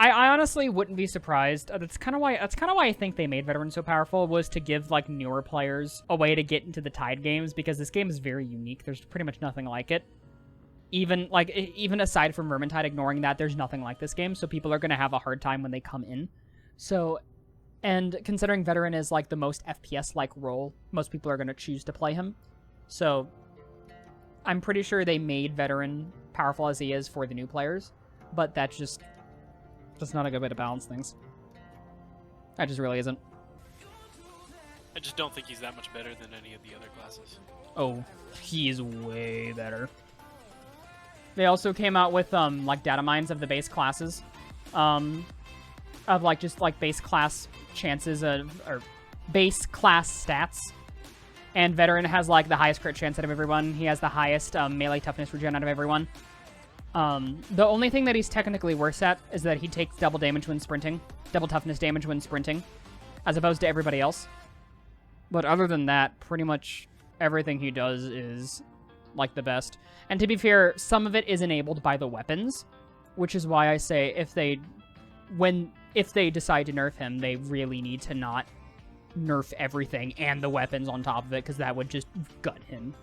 I honestly wouldn't be surprised. That's kind of why I think they made Veteran so powerful, was to give like newer players a way to get into the Tide games, because this game is very unique. There's pretty much nothing like it. Even aside from Vermintide, ignoring that, there's nothing like this game, so people are going to have a hard time when they come in. So, and considering Veteran is like the most FPS-like role, most people are going to choose to play him. So, I'm pretty sure they made Veteran powerful as he is for the new players, but that's not a good way to balance things. That just really isn't. I just don't think he's that much better than any of the other classes. Oh, he's way better. They also came out with like data mines of the base classes, of like just like base class chances or base class stats. And Veteran has like the highest crit chance out of everyone. He has the highest melee toughness regen out of everyone. The only thing that he's technically worse at is that he takes double damage when sprinting, double toughness damage when sprinting, as opposed to everybody else. But other than that, pretty much everything he does is like the best. And to be fair, some of it is enabled by the weapons, which is why I say if they decide to nerf him, they really need to not nerf everything and the weapons on top of it, because that would just gut him.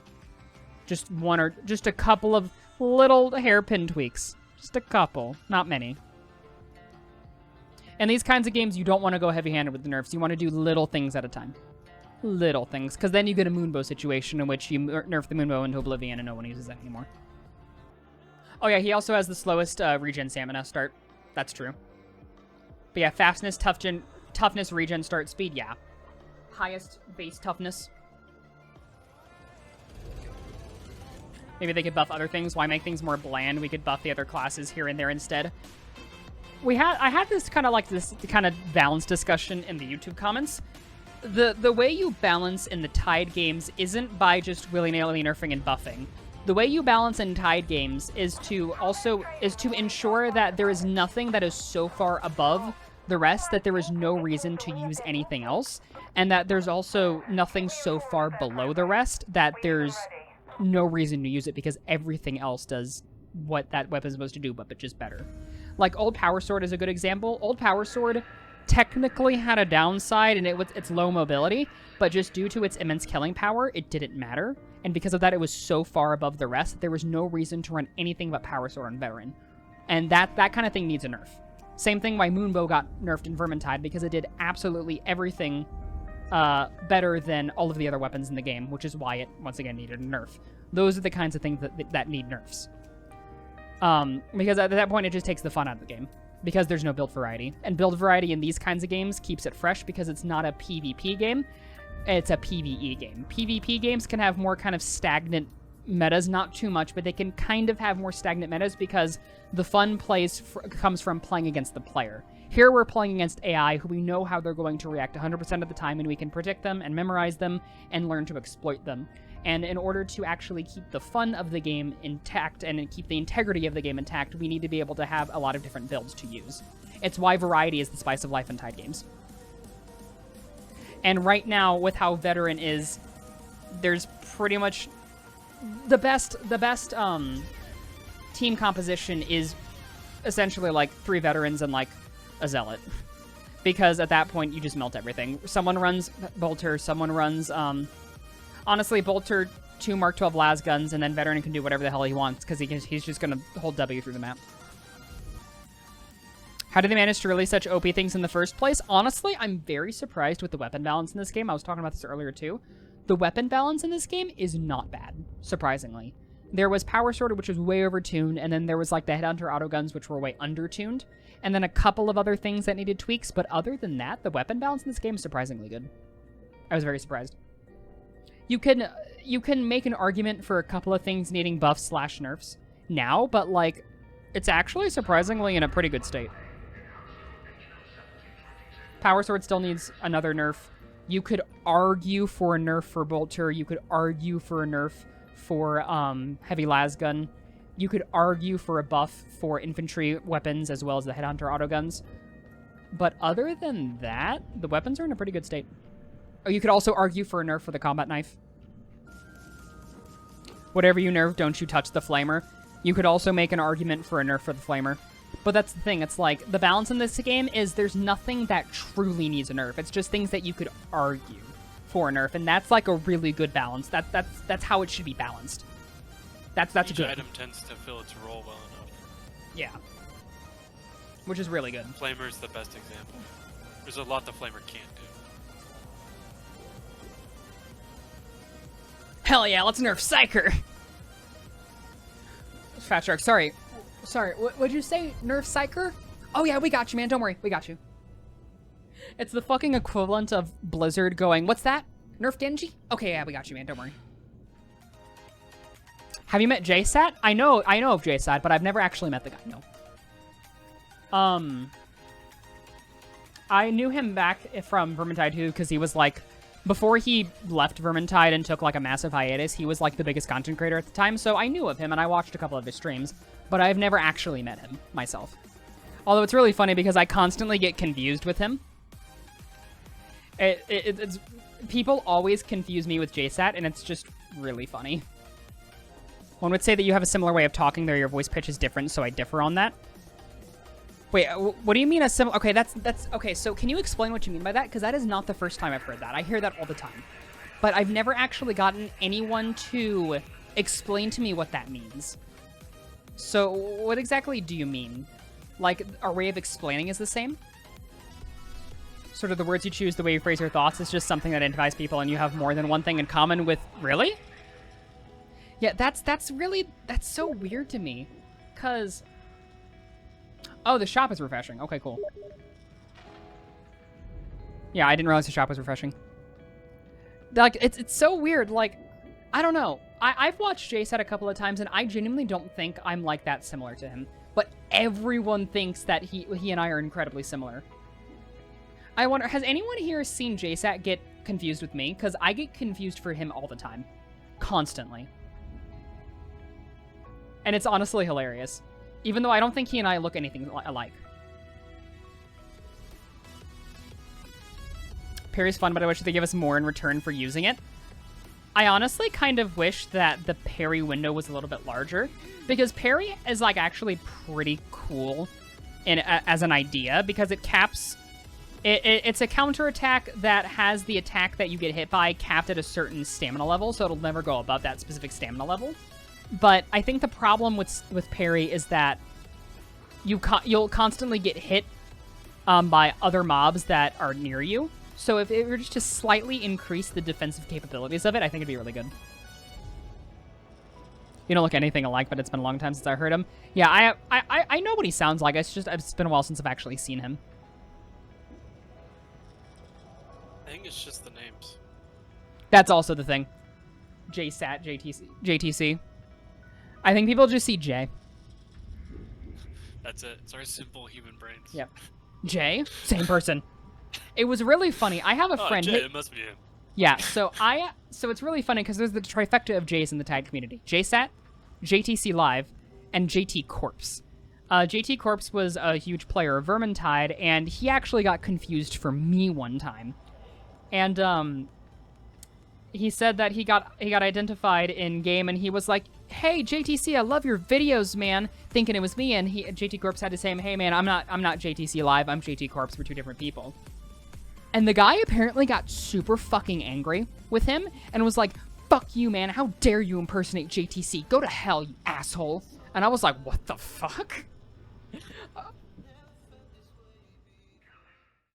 Just a couple of little hairpin tweaks. Just a couple, not many. In these kinds of games, you don't want to go heavy-handed with the nerfs. You want to do little things at a time. Little things, because then you get a Moonbow situation in which you nerf the Moonbow into oblivion and no one uses that anymore. Oh yeah, he also has the slowest regen stamina start. That's true. But yeah, fastness, toughness, regen, start speed, yeah. Highest base toughness. Maybe they could buff other things. Why make things more bland? We could buff the other classes here and there instead. I had this kind of balanced discussion in the YouTube comments. The way you balance in the Tide games isn't by just willy-nilly nerfing and buffing. The way you balance in Tide games is to ensure that there is nothing that is so far above the rest that there is no reason to use anything else, and that there's also nothing so far below the rest that there's no reason to use it, because everything else does what that weapon is supposed to do, but just better. Like, Old Power Sword is a good example. Old Power Sword technically had a downside, and it was its low mobility, but just due to its immense killing power, it didn't matter. And because of that, it was so far above the rest that there was no reason to run anything but Power Sword on Veteran. And that kind of thing needs a nerf. Same thing why Moonbow got nerfed in Vermintide, because it did absolutely everything better than all of the other weapons in the game, which is why it, once again, needed a nerf. Those are the kinds of things that need nerfs. Because at that point, it just takes the fun out of the game, because there's no build variety. And build variety in these kinds of games keeps it fresh, because it's not a PvP game, it's a PvE game. PvP games can have more kind of stagnant metas, not too much, but they can kind of have more stagnant metas because the fun comes from playing against the player. Here we're playing against AI who we know how they're going to react 100% of the time, and we can predict them and memorize them and learn to exploit them. And in order to actually keep the fun of the game intact and keep the integrity of the game intact, we need to be able to have a lot of different builds to use. It's why variety is the spice of life in Tide games. And right now, with how Veteran is, there's pretty much the best team composition is essentially like 3 veterans and like a zealot, because at that point you just melt everything. Someone runs Bolter, someone runs honestly Bolter 2 Mark 12 las guns, and then Veteran can do whatever the hell he wants, because he's just gonna hold W through the map. How did they manage to release such OP things in the first place? Honestly, I'm very surprised with the weapon balance in this game. I was talking about this earlier too. The weapon balance in this game is not bad, surprisingly. There was Power Sword, which was way overtuned, and then there was like the Headhunter autoguns, which were way undertuned, and then a couple of other things that needed tweaks, but other than that, the weapon balance in this game is surprisingly good. I was very surprised. You can make an argument for a couple of things needing buffs / nerfs now, but like, it's actually surprisingly in a pretty good state. Power Sword still needs another nerf. You could argue for a nerf for Bolter. You could argue for a nerf for Heavy Lasgun. You could argue for a buff for infantry weapons as well as the Headhunter autoguns. But other than that, the weapons are in a pretty good state. Oh, you could also argue for a nerf for the combat knife. Whatever you nerf, don't you touch the flamer. You could also make an argument for a nerf for the flamer. But that's the thing. It's like the balance in this game is there's nothing that truly needs a nerf. It's just things that you could argue for a nerf, and that's like a really good balance. That's how it should be balanced. That's Each good. item tends to fill its role well enough. Yeah. Which is really good. Flamer's the best example. There's a lot the Flamer can't do. Hell yeah, let's nerf Psyker. Fat Shark, sorry. What'd you say? Nerf Psyker? Oh yeah, we got you, man. Don't worry, we got you. It's the fucking equivalent of Blizzard going, what's that? Nerf Genji? Okay, yeah, we got you, man. Don't worry. Have you met JSAT? I know of JSAT, but I've never actually met the guy. No. I knew him back from Vermintide 2 because he was like, before he left Vermintide and took like a massive hiatus, he was like the biggest content creator at the time, so I knew of him and I watched a couple of his streams, but I've never actually met him myself. Although it's really funny because I constantly get confused with him. It's people always confuse me with JSAT, and it's just really funny. One would say that you have a similar way of talking, though your voice pitch is different, so I differ on that. Wait, what do you mean a similar? Okay, that's okay. So can you explain what you mean by that? Because that is not the first time I've heard that. I hear that all the time, but I've never actually gotten anyone to explain to me what that means. So what exactly do you mean? Like our way of explaining is the same? Sort of the words you choose, the way you phrase your thoughts is just something that identifies people, and you have more than one thing in common with. Really? Yeah, that's so weird to me, cause. Oh, the shop is refreshing. Okay, cool. Yeah, I didn't realize the shop was refreshing. Like, it's so weird. Like, I don't know. I've watched JSAT a couple of times, and I genuinely don't think I'm like that similar to him. But everyone thinks that he and I are incredibly similar. I wonder, has anyone here seen JSAT get confused with me? Because I get confused for him all the time. Constantly. And it's honestly hilarious. Even though I don't think he and I look anything alike. Parry's fun, but I wish they give us more in return for using it. I honestly kind of wish that the parry window was a little bit larger, because parry is like actually pretty cool as an idea, because it caps... It's a counterattack that has the attack that you get hit by capped at a certain stamina level, so it'll never go above that specific stamina level. But I think the problem with parry is that you'll constantly get hit by other mobs that are near you. So if it were just to slightly increase the defensive capabilities of it, I think it'd be really good. You don't look anything alike, but it's been a long time since I heard him. Yeah, I know what he sounds like. It's been a while since I've actually seen him. I think it's just the names. That's also the thing. JSAT, JTC. I think people just see J. That's it. It's our simple human brains. Yep. J? Same person. It was really funny. I have a friend. Jay, it must be him. Yeah, so it's really funny because there's the trifecta of J's in the Tide community. JSAT, jtcLIVE, and JT Corpse. JT Corpse was a huge player of Vermintide, and he actually got confused for me one time. And he said that he got identified in game, and he was like, "Hey JTC, I love your videos, man," thinking it was me, and JT Corpse had to say, "Hey man, I'm not jtcLIVE, I'm JT Corpse, we're two different people." And the guy apparently got super fucking angry with him and was like, "Fuck you, man, how dare you impersonate JTC, go to hell, you asshole." And I was like, what the fuck?